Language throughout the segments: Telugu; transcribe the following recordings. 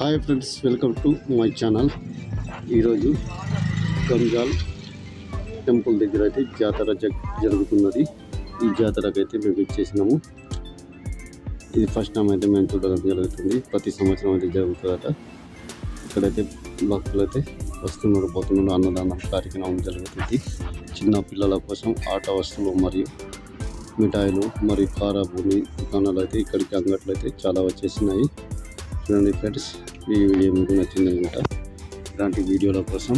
Hi friends, welcome to my channel. ఈరోజు గంజాల్ టెంపుల్ దగ్గర అయితే జాతర జరుగుతున్నది. ఈ జాతరకు అయితే మేము ఇచ్చేసినాము. ఇది ఫస్ట్ టైం అయితే మేము చూడడం జరుగుతుంది. ప్రతి సంవత్సరం అయితే జరుగుతుందట. ఇక్కడైతే భక్తులు అయితే వస్తున్నారు, పోతున్నారు. అన్నదానం కార్యక్రమం జరుగుతుంది. చిన్న పిల్లల కోసం ఆట వస్తువులు మరియు మిఠాయిలు మరియు కారపూని దుకాణాలు అయితే ఇక్కడికి అంగట్లు అయితే చాలా వచ్చేసినాయి. చూడండి ఫ్రెండ్స్, ఈ వీడియో మీకు నచ్చింది అనుకుంటా. ఇలాంటి వీడియోల కోసం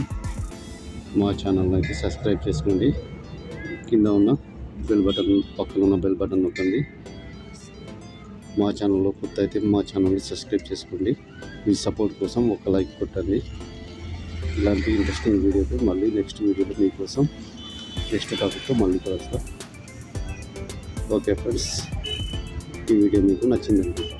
మా ఛానల్ని అయితే సబ్స్క్రైబ్ చేసుకోండి. కింద ఉన్న బెల్ బటన్, పక్కన ఉన్న బెల్ బటన్ నొక్కండి. మా ఛానల్లో కొత్త అయితే మా ఛానల్ని సబ్స్క్రైబ్ చేసుకోండి. మీ సపోర్ట్ కోసం ఒక లైక్ కొట్టండి. ఇలాంటి ఇంట్రెస్టింగ్ వీడియోతో మళ్ళీ నెక్స్ట్ వీడియోలో మీకోసం నెక్స్ట్ టాపిక్తో మళ్ళీ కలుస్తాం. ఓకే ఫ్రెండ్స్, ఈ వీడియో మీకు నచ్చింది అనుకుంటా.